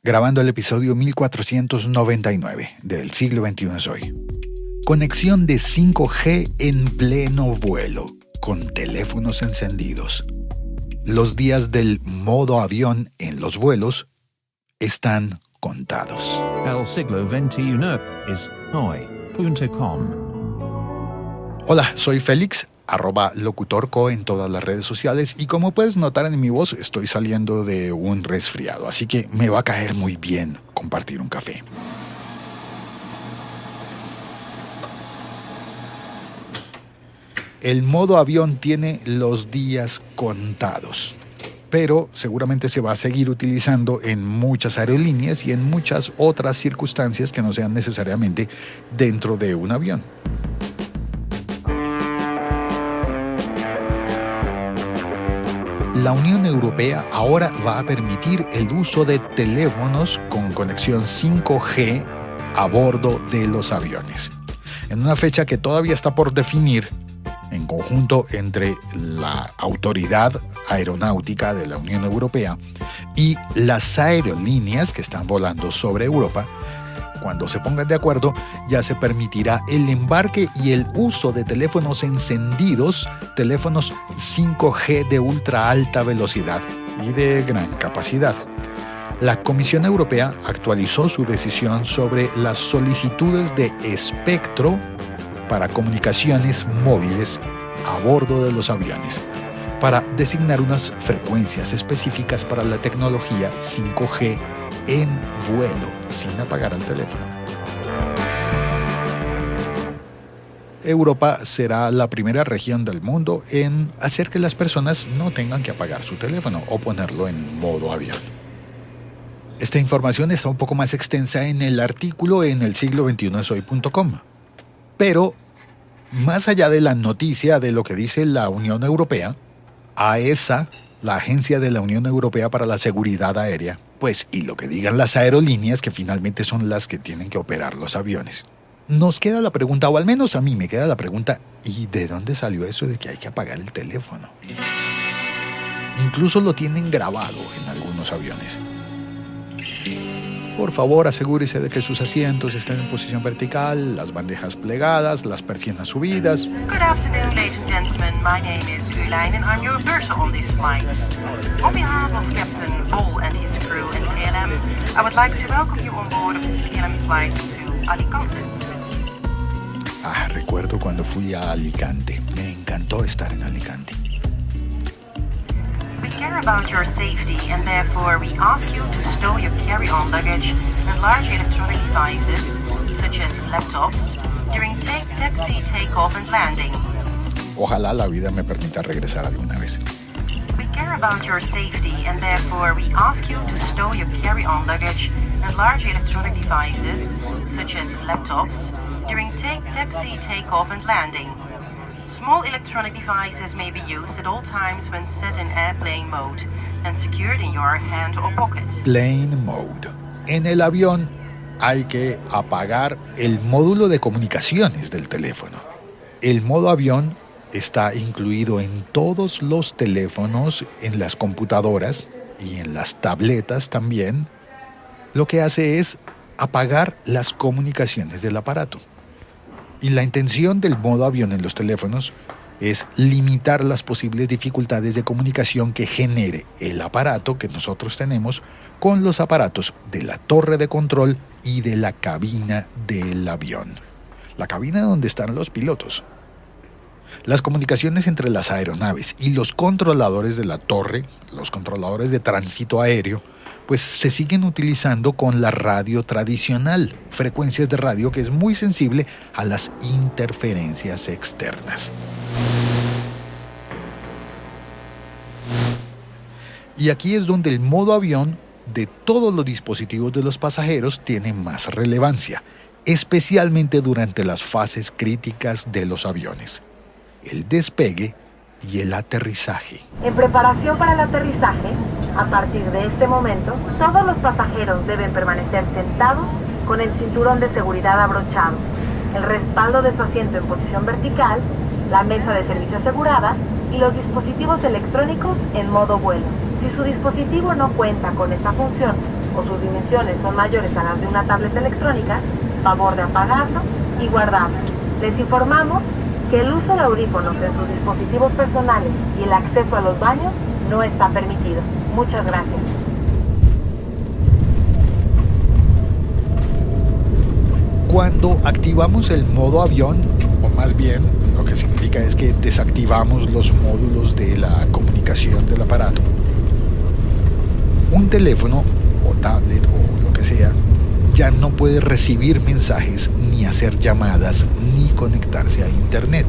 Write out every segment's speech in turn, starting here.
grabando el episodio 1499 del siglo XXI es hoy. Conexión de 5G en pleno vuelo, con teléfonos encendidos. Los días del modo avión en los vuelos están contados. El siglo XXI es hoy.com. Hola, soy Félix, @locutorco en todas las redes sociales, y como puedes notar en mi voz, estoy saliendo de un resfriado, así que me va a caer muy bien compartir un café. El modo avión tiene los días contados, pero seguramente se va a seguir utilizando en muchas aerolíneas y en muchas otras circunstancias que no sean necesariamente dentro de un avión. La Unión Europea ahora va a permitir el uso de teléfonos con conexión 5G a bordo de los aviones, en una fecha que todavía está por definir, en conjunto entre la Autoridad Aeronáutica de la Unión Europea y las aerolíneas que están volando sobre Europa. Cuando se pongan de acuerdo, ya se permitirá el embarque y el uso de teléfonos encendidos, teléfonos 5G de ultra alta velocidad y de gran capacidad. La Comisión Europea actualizó su decisión sobre las solicitudes de espectro para comunicaciones móviles a bordo de los aviones, para designar unas frecuencias específicas para la tecnología 5G en vuelo, sin apagar el teléfono. Europa será la primera región del mundo en hacer que las personas no tengan que apagar su teléfono o ponerlo en modo avión. Esta información está un poco más extensa en el artículo en el siglo XXI es hoy.com. Pero, más allá de la noticia de lo que dice la Unión Europea, AESA, la Agencia de la Unión Europea para la Seguridad Aérea, y lo que digan las aerolíneas, que finalmente son las que tienen que operar los aviones, nos queda la pregunta, o al menos a mí me queda la pregunta, ¿y de dónde salió eso de que hay que apagar el teléfono? Incluso lo tienen grabado en algunos aviones. Por favor, asegúrese de que sus asientos estén en posición vertical, las bandejas plegadas, las persianas subidas. Good afternoon, ladies and gentlemen. My name is Caroline and I'm your purser on this flight. On behalf of Captain Bol and his crew in KLM, I would like to welcome you on board of this KLM flight to Alicante. Recuerdo cuando fui a Alicante. Me encantó estar en Alicante. We care about your safety and therefore we ask you to stow your carry-on luggage and large electronic devices, such as laptops, during taxi, takeoff and landing. Ojalá la vida me permita regresar alguna vez. We care about your safety and therefore we ask you to stow your carry-on luggage and large electronic devices, such as laptops, during taxi, takeoff and landing. Small electronic devices may be used at all times when set in airplane mode and secured in your hand or pocket. Plane mode. En el avión hay que apagar el módulo de comunicaciones del teléfono. El modo avión está incluido en todos los teléfonos, en las computadoras y en las tabletas también. Lo que hace es apagar las comunicaciones del aparato. Y la intención del modo avión en los teléfonos es limitar las posibles dificultades de comunicación que genere el aparato que nosotros tenemos con los aparatos de la torre de control y de la cabina del avión. La cabina donde están los pilotos. Las comunicaciones entre las aeronaves y los controladores de la torre, los controladores de tránsito aéreo, se siguen utilizando con la radio tradicional, frecuencias de radio que es muy sensible a las interferencias externas. Y aquí es donde el modo avión de todos los dispositivos de los pasajeros tiene más relevancia, especialmente durante las fases críticas de los aviones: el despegue y el aterrizaje. En preparación para el aterrizaje, a partir de este momento, todos los pasajeros deben permanecer sentados con el cinturón de seguridad abrochado, el respaldo de su asiento en posición vertical, la mesa de servicio asegurada y los dispositivos electrónicos en modo vuelo. Si su dispositivo no cuenta con esta función o sus dimensiones son mayores a las de una tableta electrónica, favor de apagarlo y guardarlo. Les informamos que el uso de audífonos en sus dispositivos personales y el acceso a los baños no está permitido. Muchas gracias. Cuando activamos el modo avión, o más bien lo que significa es que desactivamos los módulos de la comunicación del aparato, un teléfono o tablet o lo que sea ya no puede recibir mensajes, ni hacer llamadas, ni conectarse a internet.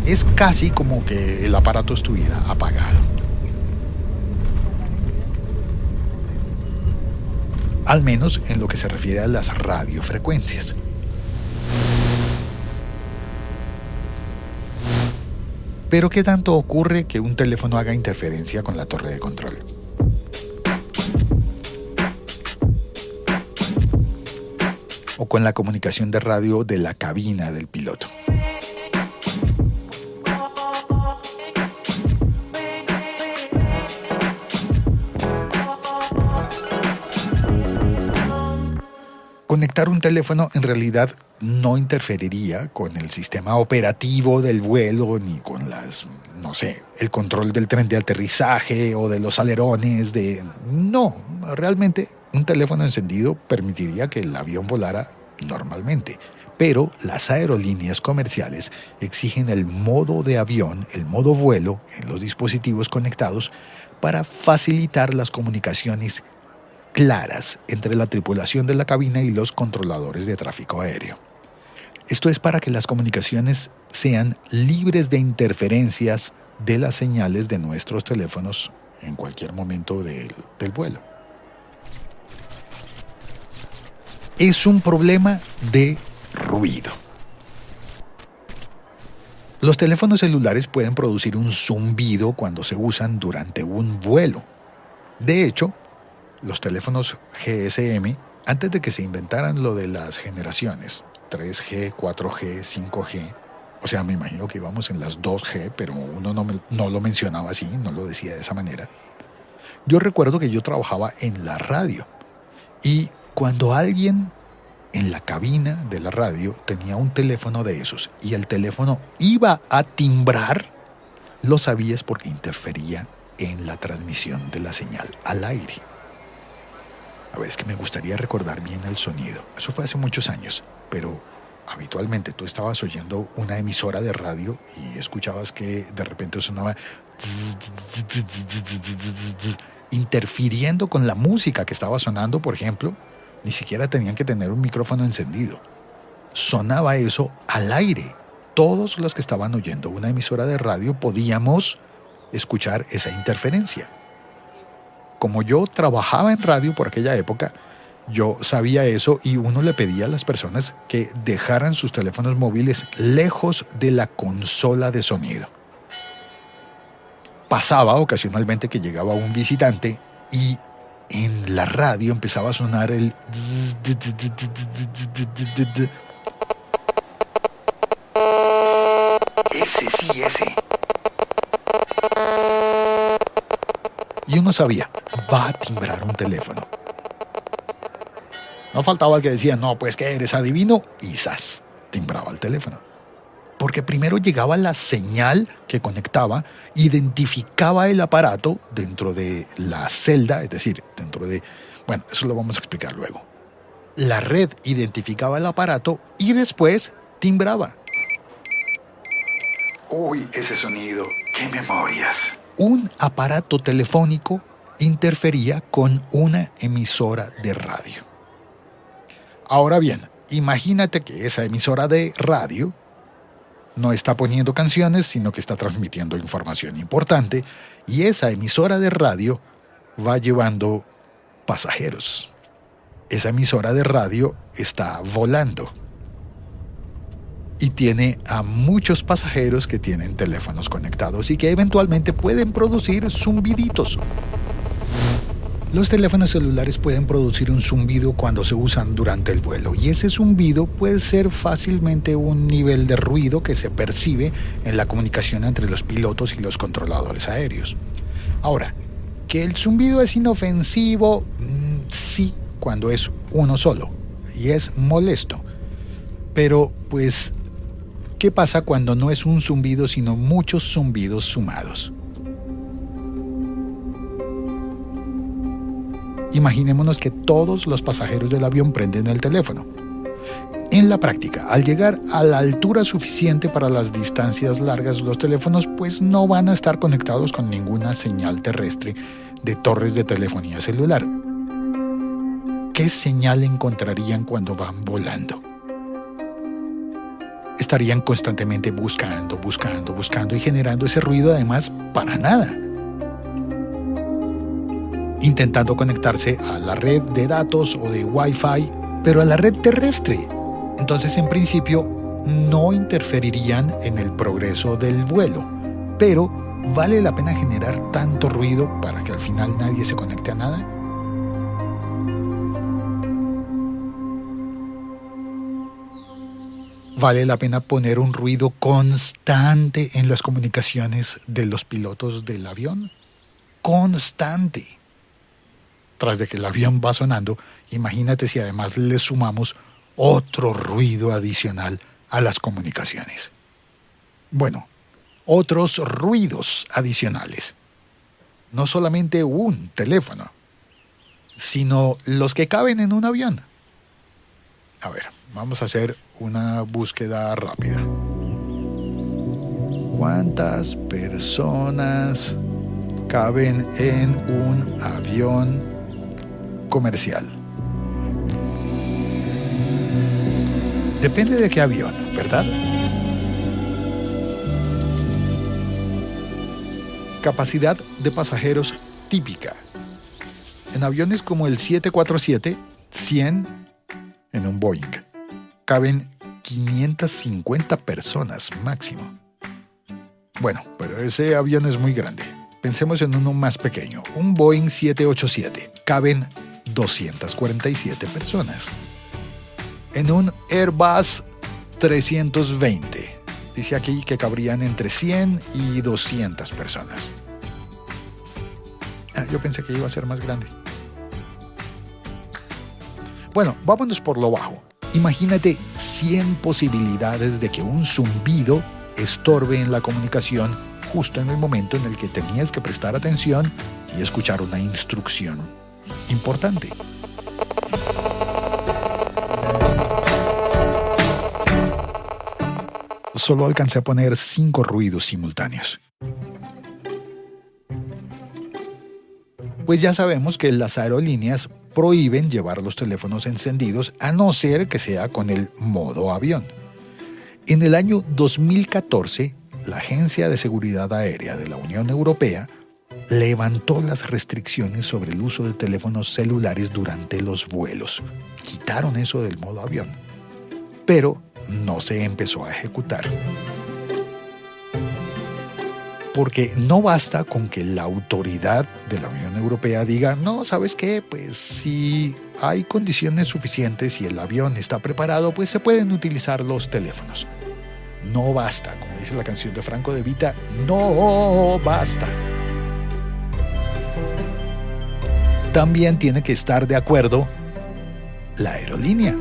Es casi como que el aparato estuviera apagado. Al menos en lo que se refiere a las radiofrecuencias. Pero ¿qué tanto ocurre que un teléfono haga interferencia con la torre de control? O con la comunicación de radio de la cabina del piloto. Conectar un teléfono en realidad no interferiría con el sistema operativo del vuelo, ni con el control del tren de aterrizaje o de los alerones. No, realmente un teléfono encendido permitiría que el avión volara normalmente. Pero las aerolíneas comerciales exigen el modo de avión, el modo vuelo, en los dispositivos conectados para facilitar las comunicaciones claras entre la tripulación de la cabina y los controladores de tráfico aéreo. Esto es para que las comunicaciones sean libres de interferencias de las señales de nuestros teléfonos en cualquier momento del vuelo. Es un problema de ruido. Los teléfonos celulares pueden producir un zumbido cuando se usan durante un vuelo. De hecho, los teléfonos GSM, antes de que se inventaran lo de las generaciones 3G, 4G, 5G, o sea, me imagino que íbamos en las 2G, pero uno no lo mencionaba así, no lo decía de esa manera. Yo recuerdo que yo trabajaba en la radio y cuando alguien en la cabina de la radio tenía un teléfono de esos y el teléfono iba a timbrar, lo sabías porque interfería en la transmisión de la señal al aire. A ver, es que me gustaría recordar bien el sonido. Eso fue hace muchos años, pero habitualmente tú estabas oyendo una emisora de radio y escuchabas que de repente sonaba interfiriendo con la música que estaba sonando, por ejemplo. Ni siquiera tenían que tener un micrófono encendido. Sonaba eso al aire. Todos los que estaban oyendo una emisora de radio podíamos escuchar esa interferencia. Como yo trabajaba en radio por aquella época, yo sabía eso y uno le pedía a las personas que dejaran sus teléfonos móviles lejos de la consola de sonido. Pasaba ocasionalmente que llegaba un visitante y en la radio empezaba a sonar el... Ese. Y uno sabía, va a timbrar un teléfono. No faltaba el que decía, no, pues que eres adivino, y ¡zas! Timbraba el teléfono. Porque primero llegaba la señal que conectaba, identificaba el aparato dentro de la celda, es decir, dentro de... Bueno, eso lo vamos a explicar luego. La red identificaba el aparato y después timbraba. Uy, ese sonido, qué memorias. Un aparato telefónico interfería con una emisora de radio. Ahora bien, imagínate que esa emisora de radio no está poniendo canciones, sino que está transmitiendo información importante, y esa emisora de radio va llevando pasajeros. Esa emisora de radio está volando y tiene a muchos pasajeros que tienen teléfonos conectados y que eventualmente pueden producir zumbiditos. Los teléfonos celulares pueden producir un zumbido cuando se usan durante el vuelo, y ese zumbido puede ser fácilmente un nivel de ruido que se percibe en la comunicación entre los pilotos y los controladores aéreos. Ahora, ¿que el zumbido es inofensivo? Sí, cuando es uno solo, y es molesto. Pero, pues, ¿qué pasa cuando no es un zumbido, sino muchos zumbidos sumados? Imaginémonos que todos los pasajeros del avión prenden el teléfono. En la práctica, al llegar a la altura suficiente para las distancias largas, los teléfonos pues no van a estar conectados con ninguna señal terrestre de torres de telefonía celular. ¿Qué señal encontrarían cuando van volando? Estarían constantemente buscando y generando ese ruido, además, para nada. Intentando conectarse a la red de datos o de Wi-Fi, pero a la red terrestre. Entonces, en principio, no interferirían en el progreso del vuelo, pero ¿vale la pena generar tanto ruido para que al final nadie se conecte a nada? ¿Vale la pena poner un ruido constante en las comunicaciones de los pilotos del avión? Constante. Tras de que el avión va sonando, imagínate si además le sumamos otro ruido adicional a las comunicaciones. Bueno, otros ruidos adicionales. No solamente un teléfono, sino los que caben en un avión. A ver, vamos a hacer una búsqueda rápida. ¿Cuántas personas caben en un avión comercial? Depende de qué avión, ¿verdad? Capacidad de pasajeros típica. En aviones como el 747, 100 en un Boeing. Caben 550 personas máximo. Bueno, pero ese avión es muy grande. Pensemos en uno más pequeño. Un Boeing 787. Caben 247 personas. En un Airbus 320, dice aquí que cabrían entre 100 y 200 personas. Yo pensé que iba a ser más grande. Bueno, vámonos por lo bajo. Imagínate 100 posibilidades de que un zumbido estorbe en la comunicación justo en el momento en el que tenías que prestar atención y escuchar una instrucción importante. Solo alcancé a poner 5 ruidos simultáneos. Pues ya sabemos que las aerolíneas prohíben llevar los teléfonos encendidos a no ser que sea con el modo avión. En el año 2014, la Agencia de Seguridad Aérea de la Unión Europea levantó las restricciones sobre el uso de teléfonos celulares durante los vuelos. Quitaron eso del modo avión. Pero no se empezó a ejecutar. Porque no basta con que la autoridad de la Unión Europea diga, no, ¿sabes qué? Pues si hay condiciones suficientes y el avión está preparado, pues se pueden utilizar los teléfonos. No basta, como dice la canción de Franco De Vita, no basta. También tiene que estar de acuerdo la aerolínea.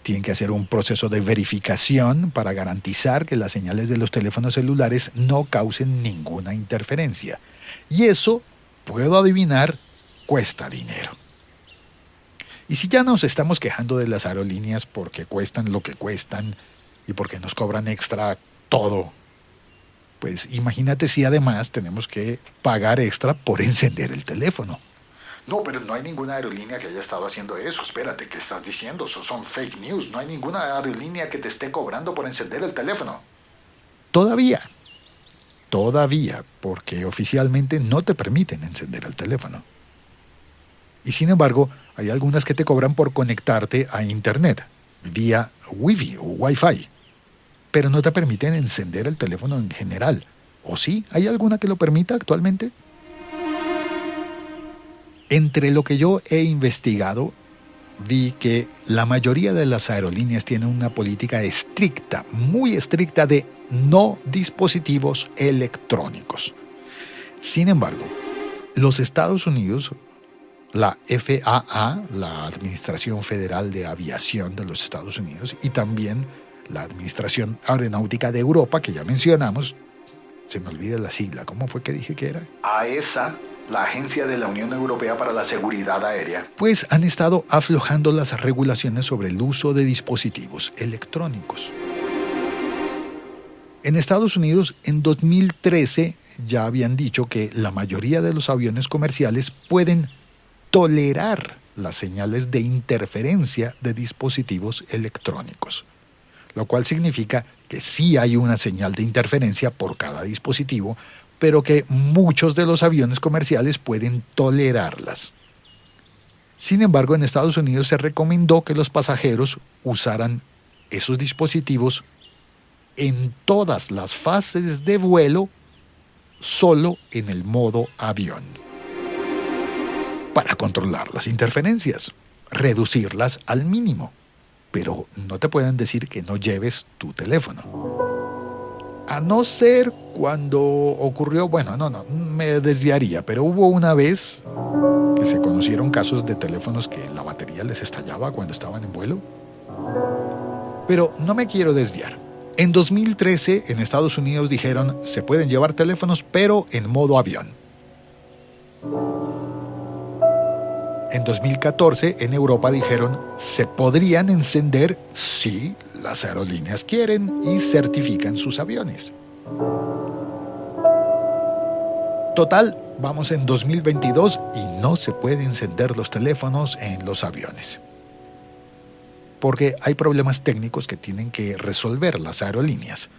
Tienen que hacer un proceso de verificación para garantizar que las señales de los teléfonos celulares no causen ninguna interferencia. Y eso, puedo adivinar, cuesta dinero. Y si ya nos estamos quejando de las aerolíneas porque cuestan lo que cuestan y porque nos cobran extra todo, pues imagínate si además tenemos que pagar extra por encender el teléfono. No, pero no hay ninguna aerolínea que haya estado haciendo eso. Espérate, ¿qué estás diciendo? Eso son fake news. No hay ninguna aerolínea que te esté cobrando por encender el teléfono. Todavía, porque oficialmente no te permiten encender el teléfono. Y sin embargo, hay algunas que te cobran por conectarte a Internet, vía Wi-Fi o Wi-Fi. Pero no te permiten encender el teléfono en general. ¿O sí? ¿Hay alguna que lo permita actualmente? Entre lo que yo he investigado, vi que la mayoría de las aerolíneas tienen una política estricta, muy estricta de no dispositivos electrónicos. Sin embargo, los Estados Unidos la FAA, la Administración Federal de Aviación de los Estados Unidos, y también la Administración Aeronáutica de Europa, que ya mencionamos. Se me olvida la sigla. ¿Cómo fue que dije que era? AESA, la Agencia de la Unión Europea para la Seguridad Aérea. Pues han estado aflojando las regulaciones sobre el uso de dispositivos electrónicos. En Estados Unidos, en 2013, ya habían dicho que la mayoría de los aviones comerciales pueden tolerar las señales de interferencia de dispositivos electrónicos, lo cual significa que sí hay una señal de interferencia por cada dispositivo, pero que muchos de los aviones comerciales pueden tolerarlas. Sin embargo, en Estados Unidos se recomendó que los pasajeros usaran esos dispositivos en todas las fases de vuelo, solo en el modo avión, para controlar las interferencias, reducirlas al mínimo. Pero no te pueden decir que no lleves tu teléfono. A no ser cuando ocurrió, me desviaría, pero hubo una vez que se conocieron casos de teléfonos que la batería les estallaba cuando estaban en vuelo. Pero no me quiero desviar. En 2013, en Estados Unidos dijeron, se pueden llevar teléfonos, pero en modo avión. En 2014, en Europa dijeron, se podrían encender si las aerolíneas quieren y certifican sus aviones. Total, vamos en 2022 y no se pueden encender los teléfonos en los aviones, porque hay problemas técnicos que tienen que resolver las aerolíneas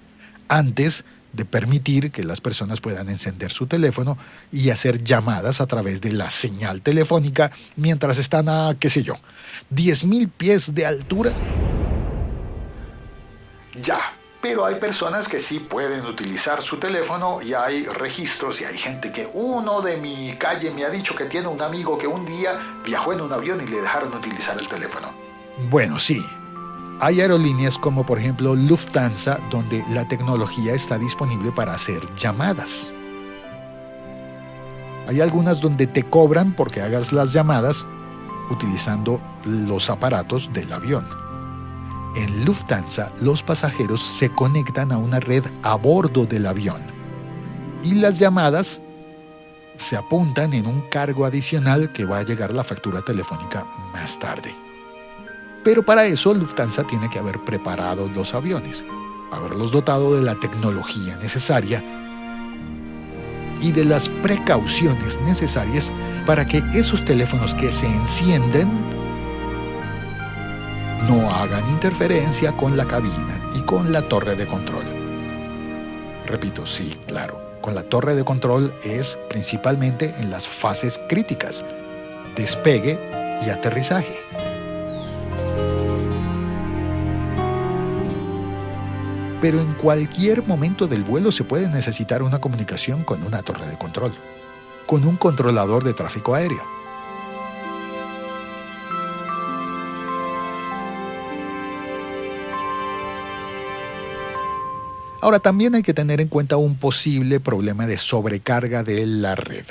antes de permitir que las personas puedan encender su teléfono y hacer llamadas a través de la señal telefónica mientras están a, 10.000 pies de altura. Ya, pero hay personas que sí pueden utilizar su teléfono y hay registros y hay gente que uno de mi calle me ha dicho que tiene un amigo que un día viajó en un avión y le dejaron utilizar el teléfono. Bueno, sí. Hay aerolíneas como por ejemplo Lufthansa, donde la tecnología está disponible para hacer llamadas. Hay algunas donde te cobran porque hagas las llamadas utilizando los aparatos del avión. En Lufthansa, los pasajeros se conectan a una red a bordo del avión y las llamadas se apuntan en un cargo adicional que va a llegar a la factura telefónica más tarde. Pero para eso Lufthansa tiene que haber preparado los aviones, haberlos dotado de la tecnología necesaria y de las precauciones necesarias para que esos teléfonos que se encienden no hagan interferencia con la cabina y con la torre de control. Repito, sí, claro, con la torre de control es principalmente en las fases críticas, despegue y aterrizaje. Pero en cualquier momento del vuelo se puede necesitar una comunicación con una torre de control, con un controlador de tráfico aéreo. Ahora, también hay que tener en cuenta un posible problema de sobrecarga de la red.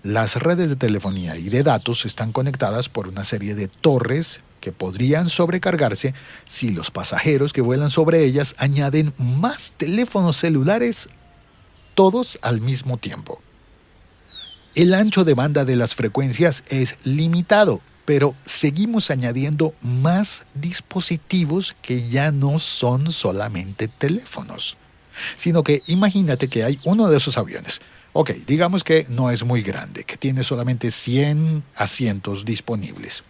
Las redes de telefonía y de datos están conectadas por una serie de torres que podrían sobrecargarse si los pasajeros que vuelan sobre ellas añaden más teléfonos celulares, todos al mismo tiempo. El ancho de banda de las frecuencias es limitado, pero seguimos añadiendo más dispositivos que ya no son solamente teléfonos, sino que imagínate que hay uno de esos aviones. Ok, digamos que no es muy grande, que tiene solamente 100 asientos disponibles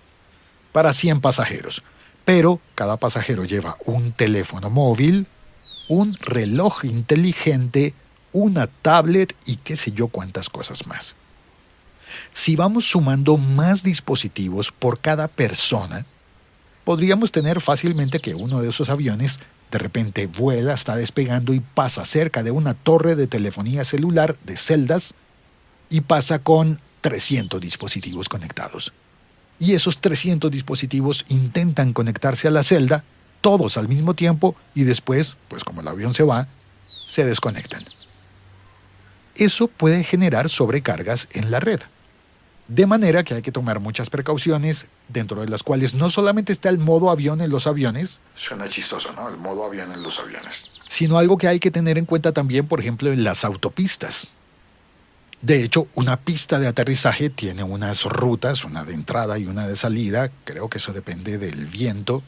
para 100 pasajeros, pero cada pasajero lleva un teléfono móvil, un reloj inteligente, una tablet y qué sé yo cuántas cosas más. Si vamos sumando más dispositivos por cada persona, podríamos tener fácilmente que uno de esos aviones de repente vuela, está despegando y pasa cerca de una torre de telefonía celular de celdas y pasa con 300 dispositivos conectados. Y esos 300 dispositivos intentan conectarse a la celda, todos al mismo tiempo, y después, pues como el avión se va, se desconectan. Eso puede generar sobrecargas en la red. De manera que hay que tomar muchas precauciones, dentro de las cuales no solamente está el modo avión en los aviones, suena chistoso, ¿no? El modo avión en los aviones, sino algo que hay que tener en cuenta también, por ejemplo, en las autopistas. De hecho, una pista de aterrizaje tiene unas rutas, una de entrada y una de salida. Creo que eso depende del viento,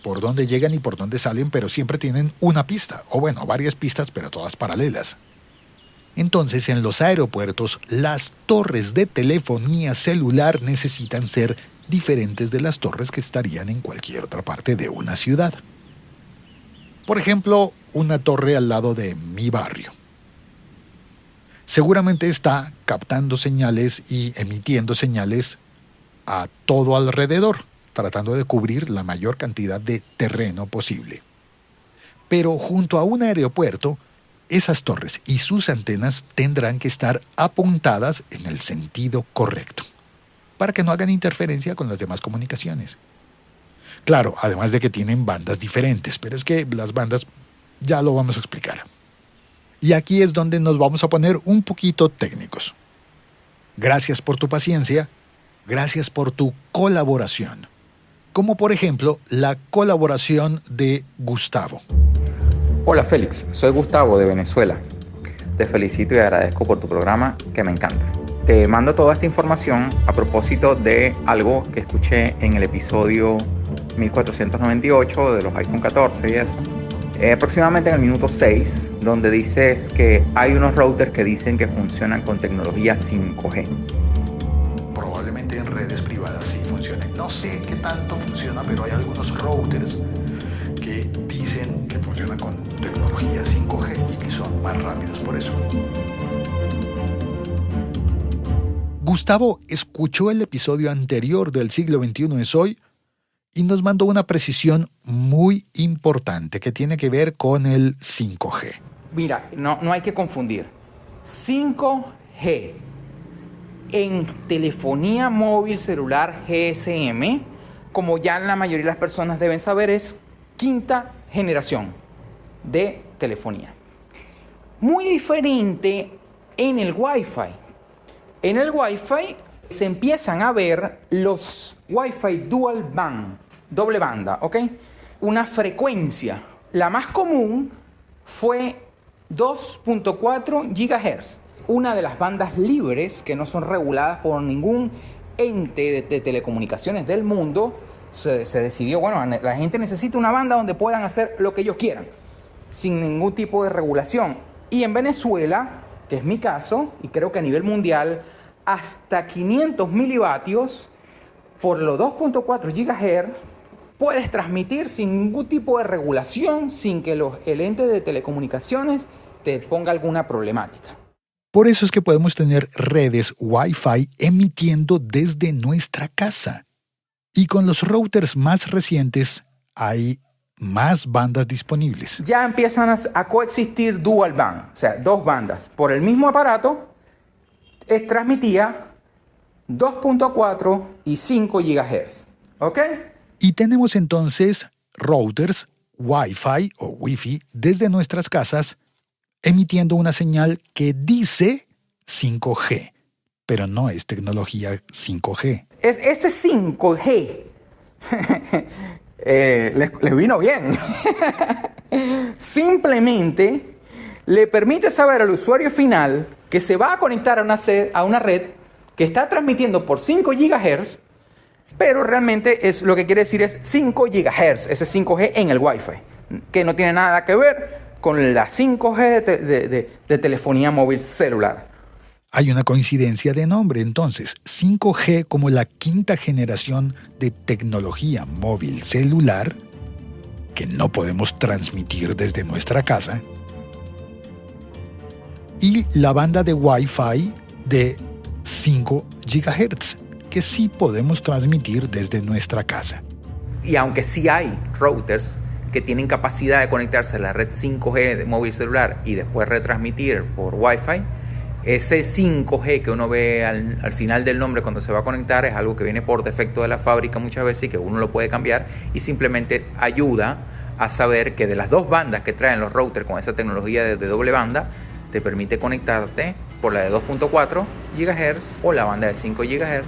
por dónde llegan y por dónde salen, pero siempre tienen una pista, o bueno, varias pistas, pero todas paralelas. Entonces, en los aeropuertos, las torres de telefonía celular necesitan ser diferentes de las torres que estarían en cualquier otra parte de una ciudad. Por ejemplo, una torre al lado de mi barrio. Seguramente está captando señales y emitiendo señales a todo alrededor, tratando de cubrir la mayor cantidad de terreno posible. Pero junto a un aeropuerto, esas torres y sus antenas tendrán que estar apuntadas en el sentido correcto, para que no hagan interferencia con las demás comunicaciones. Claro, además de que tienen bandas diferentes, pero es que las bandas ya lo vamos a explicar. Y aquí es donde nos vamos a poner un poquito técnicos. Gracias por tu paciencia, gracias por tu colaboración. Como por ejemplo, la colaboración de Gustavo. Hola Félix, soy Gustavo de Venezuela. Te felicito y agradezco por tu programa que me encanta. Te mando toda esta información a propósito de algo que escuché en el episodio 1498 de los iPhone 14 y eso. Aproximadamente en el minuto 6, donde dices que hay unos routers que dicen que funcionan con tecnología 5G. Probablemente en redes privadas sí funcionen. No sé qué tanto funciona, pero hay algunos routers que dicen que funcionan con tecnología 5G y que son más rápidos por eso. Gustavo escuchó el episodio anterior del Siglo XXI es Hoy y nos mandó una precisión muy importante que tiene que ver con el 5G. Mira, no hay que confundir. 5G en telefonía móvil celular GSM, como ya la mayoría de las personas deben saber, es quinta generación de telefonía. Muy diferente en el Wi-Fi. En el Wi-Fi se empiezan a ver los Wi-Fi dual band, doble banda, ¿ok? Una frecuencia. La más común fue 2.4 GHz. Una de las bandas libres que no son reguladas por ningún ente de telecomunicaciones del mundo. Se decidió, bueno, la gente necesita una banda donde puedan hacer lo que ellos quieran, sin ningún tipo de regulación. Y en Venezuela, que es mi caso, y creo que a nivel mundial, hasta 500 milivatios por los 2.4 GHz puedes transmitir sin ningún tipo de regulación, sin que el ente de telecomunicaciones te ponga alguna problemática. Por eso es que podemos tener redes Wi-Fi emitiendo desde nuestra casa. Y con los routers más recientes hay más bandas disponibles. Ya empiezan a coexistir dual band, o sea, dos bandas. Por el mismo aparato transmitía 2.4 y 5 GHz. ¿Ok? Y tenemos entonces routers Wi-Fi o Wi-Fi desde nuestras casas emitiendo una señal que dice 5G, pero no es tecnología 5G. Ese 5G les vino bien. Simplemente le permite saber al usuario final que se va a conectar a una red que está transmitiendo por 5 GHz, pero realmente lo que quiere decir es 5 GHz, ese 5G en el Wi-Fi, que no tiene nada que ver con la 5G de telefonía móvil celular. Hay una coincidencia de nombre, entonces, 5G como la quinta generación de tecnología móvil celular, que no podemos transmitir desde nuestra casa, y la banda de Wi-Fi de 5 GHz, que sí podemos transmitir desde nuestra casa. Y aunque sí hay routers que tienen capacidad de conectarse a la red 5G de móvil celular y después retransmitir por Wi-Fi, ese 5G que uno ve al final del nombre cuando se va a conectar es algo que viene por defecto de la fábrica muchas veces y que uno lo puede cambiar y simplemente ayuda a saber que de las dos bandas que traen los routers con esa tecnología de doble banda, te permite conectarte por la de 2.4 GHz o la banda de 5 GHz.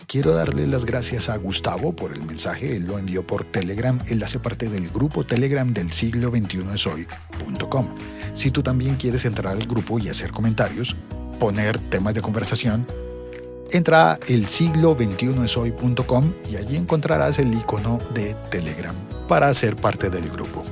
Quiero darle las gracias a Gustavo por el mensaje. Él lo envió por Telegram. Él hace parte del grupo Telegram del siglo 21 es hoy.com. Si tú también quieres entrar al grupo y hacer comentarios, poner temas de conversación, entra a elsiglo21eshoy.com y allí encontrarás el icono de Telegram para ser parte del grupo.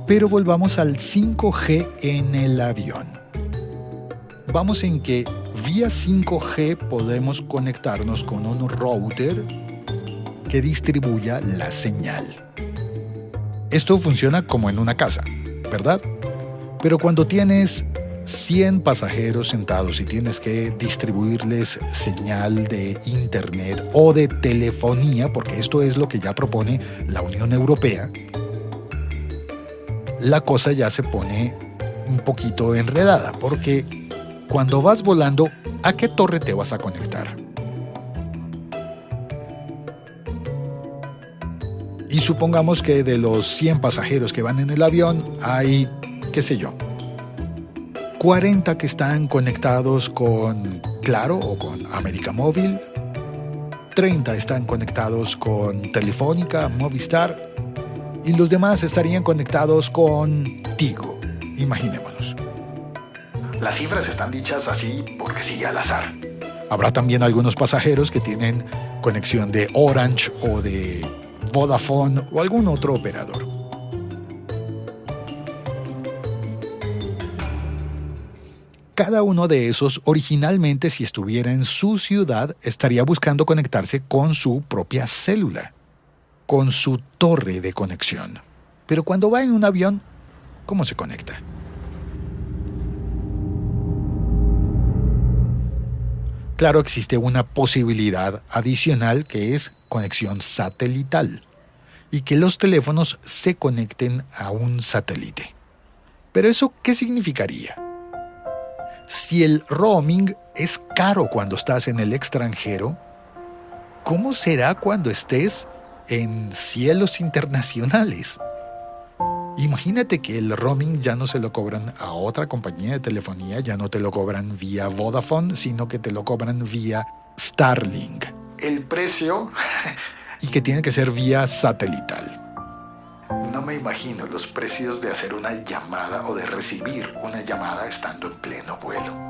Pero volvamos al 5G en el avión. Vamos en que vía 5G podemos conectarnos con un router que distribuya la señal. Esto funciona como en una casa, ¿verdad? Pero cuando tienes 100 pasajeros sentados y tienes que distribuirles señal de internet o de telefonía, porque esto es lo que ya propone la Unión Europea, la cosa ya se pone un poquito enredada, porque cuando vas volando, ¿a qué torre te vas a conectar? Y supongamos que de los 100 pasajeros que van en el avión, hay, qué sé yo, 40 que están conectados con Claro o con América Móvil, 30 están conectados con Telefónica, Movistar, y los demás estarían conectados con Tigo. Imaginémonos. Las cifras están dichas así porque sí, al azar. Habrá también algunos pasajeros que tienen conexión de Orange o de Vodafone o algún otro operador. Cada uno de esos, originalmente, si estuviera en su ciudad, estaría buscando conectarse con su propia célula, con su torre de conexión. Pero cuando va en un avión, ¿cómo se conecta? Claro, existe una posibilidad adicional que es conexión satelital y que los teléfonos se conecten a un satélite. Pero ¿eso qué significaría? Si el roaming es caro cuando estás en el extranjero, ¿cómo será cuando estés en cielos internacionales? Imagínate que el roaming ya no se lo cobran a otra compañía de telefonía, ya no te lo cobran vía Vodafone, sino que te lo cobran vía Starlink. El precio y que tiene que ser vía satelital. No me imagino los precios de hacer una llamada o de recibir una llamada estando en pleno vuelo.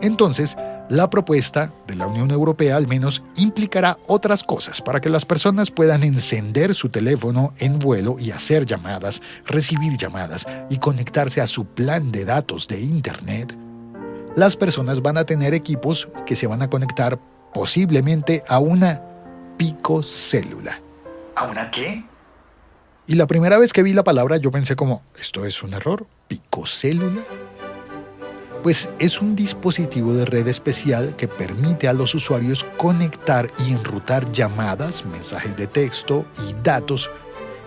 Entonces, la propuesta de la Unión Europea al menos implicará otras cosas para que las personas puedan encender su teléfono en vuelo y hacer llamadas, recibir llamadas y conectarse a su plan de datos de Internet. Las personas van a tener equipos que se van a conectar posiblemente a una picocélula. ¿A una qué? Y la primera vez que vi la palabra yo pensé como, ¿esto es un error? ¿Picocélula? Pues es un dispositivo de red especial que permite a los usuarios conectar y enrutar llamadas, mensajes de texto y datos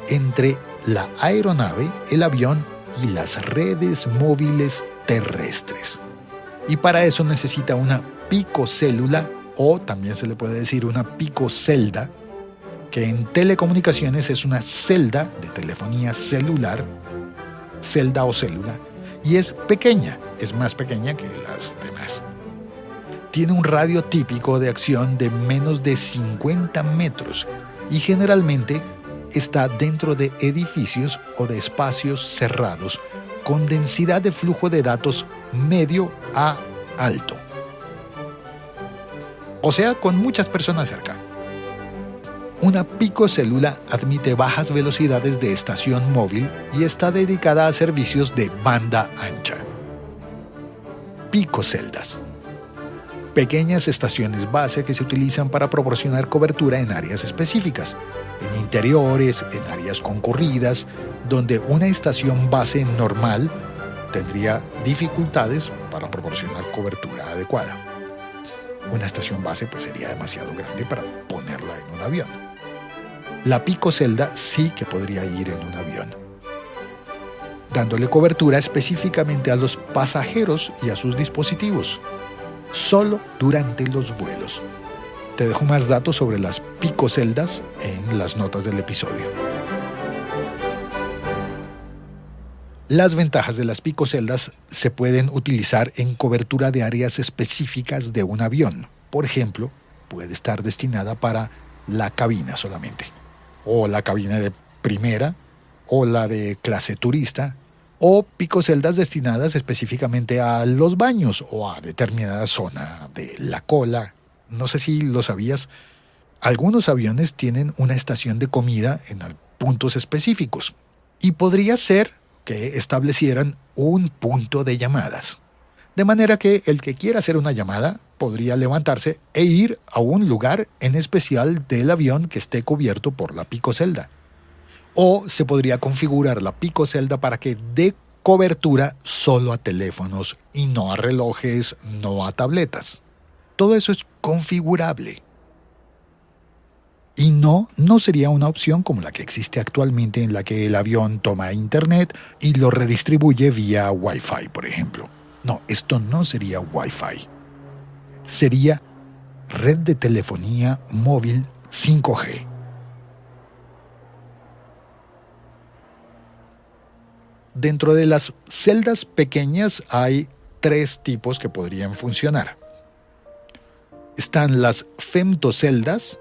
entre la aeronave, el avión y las redes móviles terrestres. Y para eso necesita una picocélula, o también se le puede decir una picocelda, que en telecomunicaciones es una celda de telefonía celular, celda o célula, y es pequeña, es más pequeña que las demás. Tiene un radio típico de acción de menos de 50 metros y generalmente está dentro de edificios o de espacios cerrados con densidad de flujo de datos medio a alto. O sea, con muchas personas cerca. Una picocélula admite bajas velocidades de estación móvil y está dedicada a servicios de banda ancha. Picoceldas. Pequeñas estaciones base que se utilizan para proporcionar cobertura en áreas específicas, en interiores, en áreas concurridas, donde una estación base normal tendría dificultades para proporcionar cobertura adecuada. Una estación base pues sería demasiado grande para ponerla en un avión. La picocelda sí que podría ir en un avión, dándole cobertura específicamente a los pasajeros y a sus dispositivos, solo durante los vuelos. Te dejo más datos sobre las picoceldas en las notas del episodio. Las ventajas de las picoceldas se pueden utilizar en cobertura de áreas específicas de un avión. Por ejemplo, puede estar destinada para la cabina solamente, o la cabina de primera, o la de clase turista, o picoceldas destinadas específicamente a los baños o a determinada zona de la cola. No sé si lo sabías, algunos aviones tienen una estación de comida en puntos específicos y podría ser que establecieran un punto de llamadas. De manera que el que quiera hacer una llamada podría levantarse e ir a un lugar en especial del avión que esté cubierto por la picocelda. O se podría configurar la picocelda para que dé cobertura solo a teléfonos y no a relojes, no a tabletas. Todo eso es configurable. Y no sería una opción como la que existe actualmente, en la que el avión toma internet y lo redistribuye vía Wi-Fi, por ejemplo. No, esto no sería Wi-Fi. Sería red de telefonía móvil 5G. Dentro de las celdas pequeñas hay 3 tipos que podrían funcionar. Están las femtoceldas,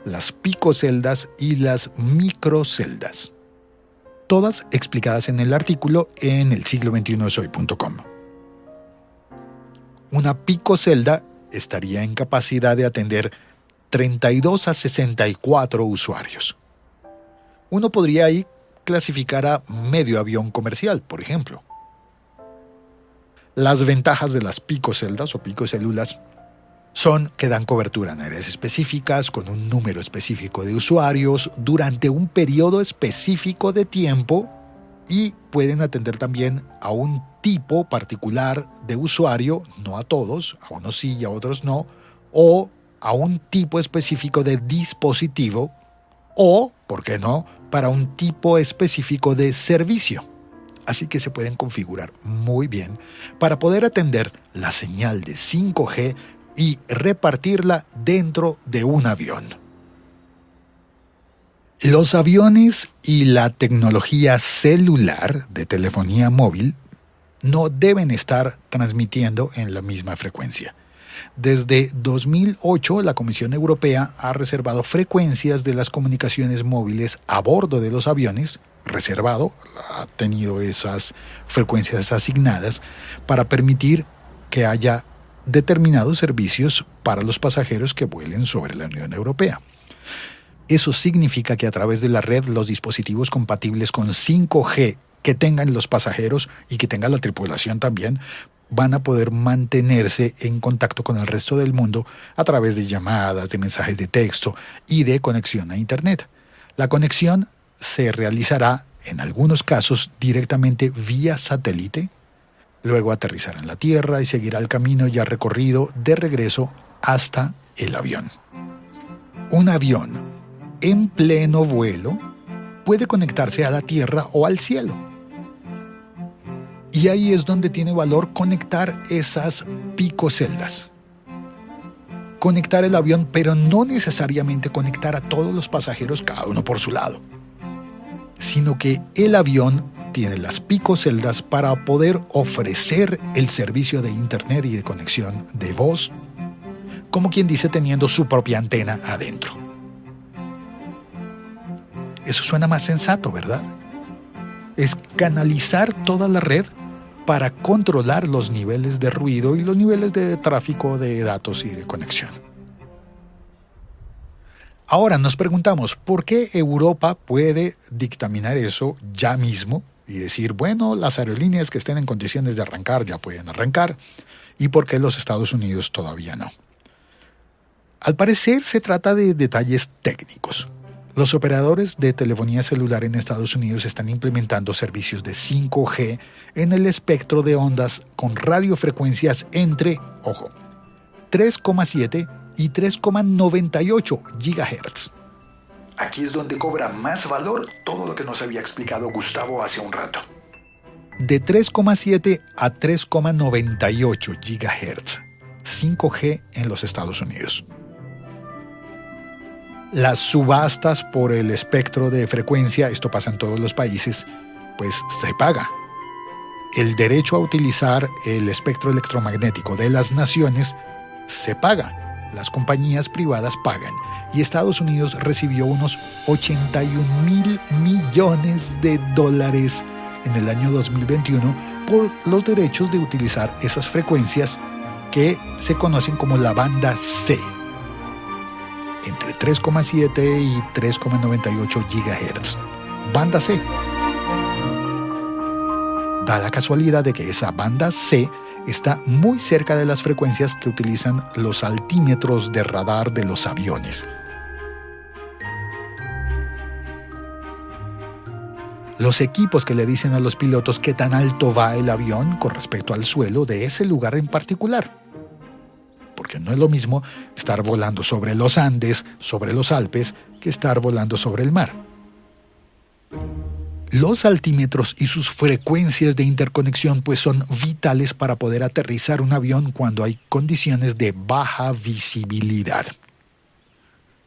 las picoceldas y las microceldas. Todas explicadas en el artículo en el siglo21soy.com. Una picocelda estaría en capacidad de atender 32 a 64 usuarios. Uno podría ahí clasificar a medio avión comercial, por ejemplo. Las ventajas de las picoceldas o picocélulas son que dan cobertura en áreas específicas, con un número específico de usuarios, durante un periodo específico de tiempo, y pueden atender también a un tipo particular de usuario, no a todos, a unos sí y a otros no, o a un tipo específico de dispositivo, o, ¿por qué no?, para un tipo específico de servicio. Así que se pueden configurar muy bien para poder atender la señal de 5G y repartirla dentro de un avión. Los aviones y la tecnología celular de telefonía móvil no deben estar transmitiendo en la misma frecuencia. Desde 2008, la Comisión Europea ha reservado frecuencias de las comunicaciones móviles a bordo de los aviones, ha tenido esas frecuencias asignadas para permitir que haya determinados servicios para los pasajeros que vuelen sobre la Unión Europea. Eso significa que a través de la red, los dispositivos compatibles con 5G que tengan los pasajeros y que tenga la tripulación también, van a poder mantenerse en contacto con el resto del mundo a través de llamadas, de mensajes de texto y de conexión a Internet. La conexión se realizará, en algunos casos, directamente vía satélite, luego aterrizará en la Tierra y seguirá el camino ya recorrido de regreso hasta el avión. Un avión en pleno vuelo puede conectarse a la Tierra o al cielo. Y ahí es donde tiene valor conectar esas picoceldas. Conectar el avión, pero no necesariamente conectar a todos los pasajeros, cada uno por su lado, sino que el avión tiene las picoceldas para poder ofrecer el servicio de Internet y de conexión de voz, como quien dice, teniendo su propia antena adentro. Eso suena más sensato, ¿verdad? Es canalizar toda la red para controlar los niveles de ruido y los niveles de tráfico de datos y de conexión. Ahora nos preguntamos, ¿por qué Europa puede dictaminar eso ya mismo y decir, bueno, las aerolíneas que estén en condiciones de arrancar ya pueden arrancar, y por qué los Estados Unidos todavía no? Al parecer se trata de detalles técnicos. Los operadores de telefonía celular en Estados Unidos están implementando servicios de 5G en el espectro de ondas con radiofrecuencias entre, 3,7 y 3,98 GHz. Aquí es donde cobra más valor todo lo que nos había explicado Gustavo hace un rato. De 3,7 a 3,98 GHz, 5G en los Estados Unidos. Las subastas por el espectro de frecuencia, esto pasa en todos los países, pues se paga. El derecho a utilizar el espectro electromagnético de las naciones se paga. Las compañías privadas pagan. Y Estados Unidos recibió unos 81.000 millones de dólares en el año 2021 por los derechos de utilizar esas frecuencias que se conocen como la banda C, entre 3,7 y 3,98 GHz. Banda C. Da la casualidad de que esa banda C está muy cerca de las frecuencias que utilizan los altímetros de radar de los aviones. Los equipos que le dicen a los pilotos qué tan alto va el avión con respecto al suelo de ese lugar en particular. Porque no es lo mismo estar volando sobre los Andes, sobre los Alpes, que estar volando sobre el mar. Los altímetros y sus frecuencias de interconexión pues son vitales para poder aterrizar un avión cuando hay condiciones de baja visibilidad.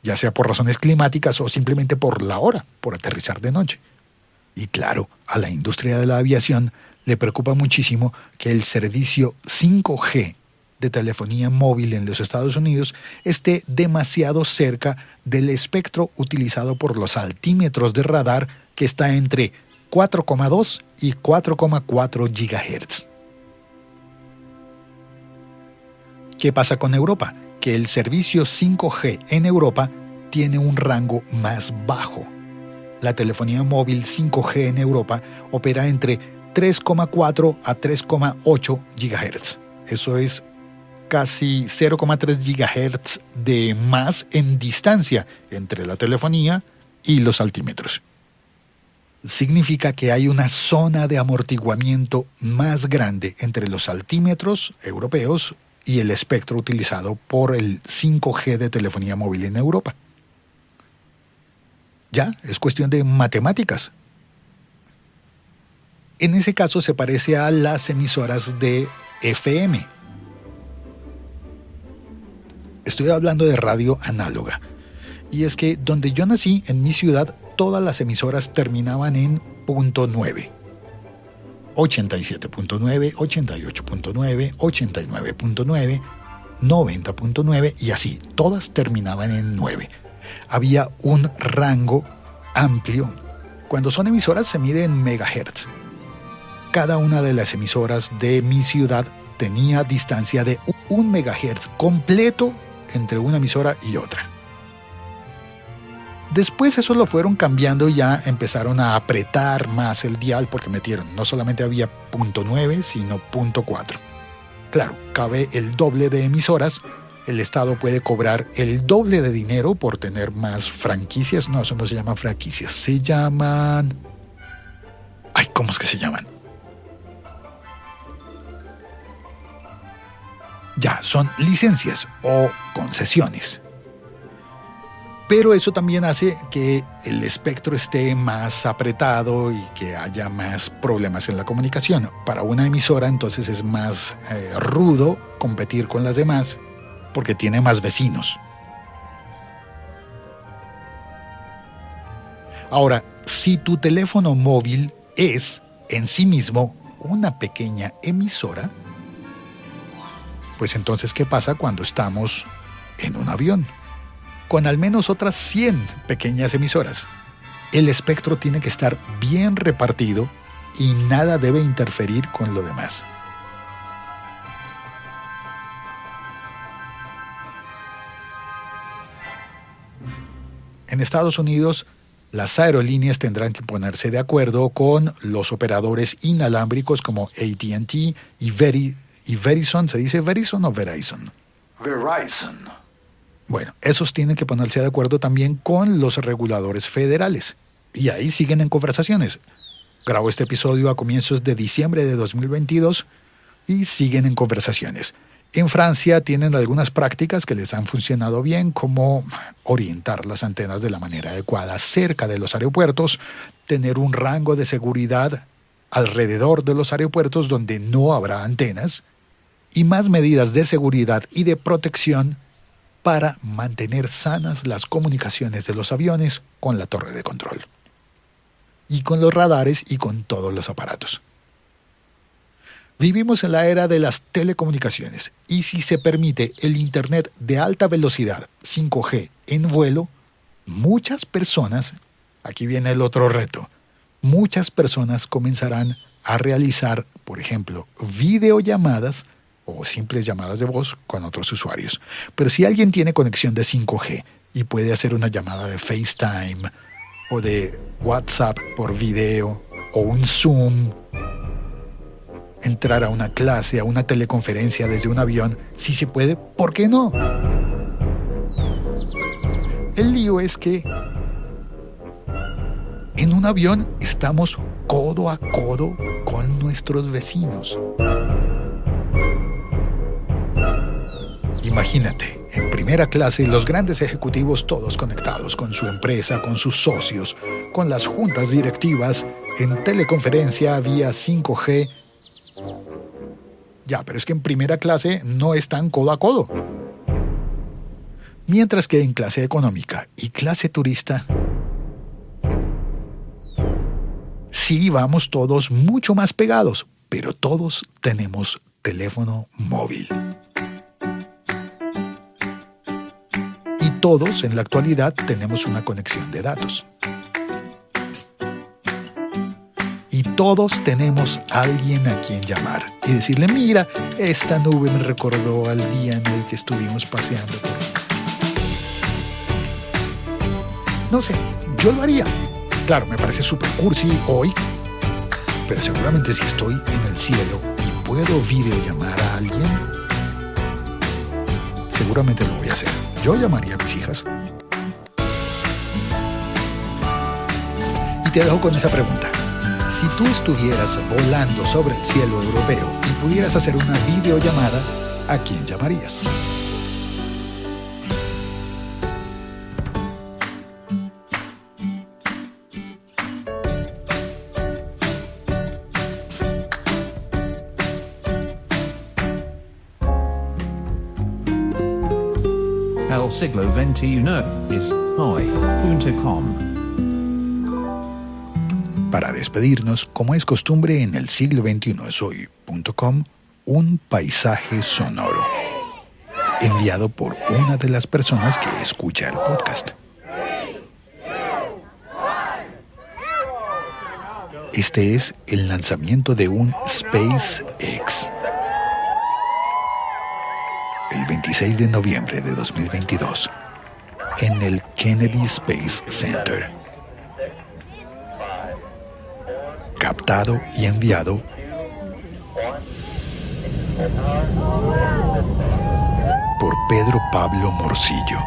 Ya sea por razones climáticas o simplemente por la hora, por aterrizar de noche. Y claro, a la industria de la aviación le preocupa muchísimo que el servicio 5G de telefonía móvil en los Estados Unidos esté demasiado cerca del espectro utilizado por los altímetros de radar, que está entre 4,2 y 4,4 GHz. ¿Qué pasa con Europa? Que el servicio 5G en Europa tiene un rango más bajo. La telefonía móvil 5G en Europa opera entre 3,4 a 3,8 GHz. Eso es casi 0,3 GHz de más en distancia entre la telefonía y los altímetros. Significa que hay una zona de amortiguamiento más grande entre los altímetros europeos y el espectro utilizado por el 5G de telefonía móvil en Europa. Ya, es cuestión de matemáticas. En ese caso se parece a las emisoras de FM. Estoy hablando de radio análoga. Y es que donde yo nací, en mi ciudad, todas las emisoras terminaban en .9. 87.9, 88.9, 89.9, 90.9 y así. Todas terminaban en 9. Había un rango amplio. Cuando son emisoras se mide en megahertz. Cada una de las emisoras de mi ciudad tenía distancia de 1 megahertz completo entre una emisora y otra. Después eso lo fueron cambiando y ya empezaron a apretar más el dial porque metieron, no solamente había .9 sino .4. Claro, cabe el doble de emisoras. El Estado puede cobrar el doble de dinero por tener más franquicias. No, eso no se llaman franquicias. Se llaman... ¿cómo es que se llaman? Ya, son licencias o concesiones. Pero eso también hace que el espectro esté más apretado y que haya más problemas en la comunicación. Para una emisora, entonces, es más rudo competir con las demás, porque tiene más vecinos. Ahora, si tu teléfono móvil es en sí mismo una pequeña emisora, pues entonces, ¿qué pasa cuando estamos en un avión? Con al menos otras 100 pequeñas emisoras. El espectro tiene que estar bien repartido y nada debe interferir con lo demás. En Estados Unidos, las aerolíneas tendrán que ponerse de acuerdo con los operadores inalámbricos como AT&T y Verizon. ¿Se dice Verizon o Verizon? Verizon. Bueno, esos tienen que ponerse de acuerdo también con los reguladores federales. Y ahí siguen en conversaciones. Grabo este episodio a comienzos de diciembre de 2022 y siguen en conversaciones. En Francia tienen algunas prácticas que les han funcionado bien, como orientar las antenas de la manera adecuada cerca de los aeropuertos, tener un rango de seguridad alrededor de los aeropuertos donde no habrá antenas, y más medidas de seguridad y de protección para mantener sanas las comunicaciones de los aviones con la torre de control, y con los radares y con todos los aparatos. Vivimos en la era de las telecomunicaciones, y si se permite el Internet de alta velocidad 5G en vuelo, muchas personas, aquí viene el otro reto, muchas personas comenzarán a realizar, por ejemplo, videollamadas o simples llamadas de voz con otros usuarios. Pero si alguien tiene conexión de 5G y puede hacer una llamada de FaceTime o de WhatsApp por video o un Zoom, entrar a una clase, a una teleconferencia desde un avión, si se puede, ¿por qué no? El lío es que en un avión estamos codo a codo con nuestros vecinos. Imagínate, en primera clase, los grandes ejecutivos todos conectados con su empresa, con sus socios, con las juntas directivas, en teleconferencia vía 5G. Ya, pero es que en primera clase no están codo a codo. Mientras que en clase económica y clase turista, sí vamos todos mucho más pegados, pero todos tenemos teléfono móvil. Y todos en la actualidad tenemos una conexión de datos. Y todos tenemos a alguien a quien llamar y decirle, mira, esta nube me recordó al día en el que estuvimos paseando por... No sé, yo lo haría. Claro, me parece súper cursi hoy, pero seguramente si estoy en el cielo y puedo videollamar a alguien, seguramente lo voy a hacer. Yo llamaría a mis hijas. Y te dejo con esa pregunta. Si tú estuvieras volando sobre el cielo europeo y pudieras hacer una videollamada, ¿a quién llamarías? El siglo XXI es hoy.com. Para despedirnos, como es costumbre en el siglo XXI es hoy.com, un paisaje sonoro, enviado por una de las personas que escucha el podcast. Este es el lanzamiento de un SpaceX. El 26 de noviembre de 2022, en el Kennedy Space Center. Captado y enviado por Pedro Pablo Morcillo.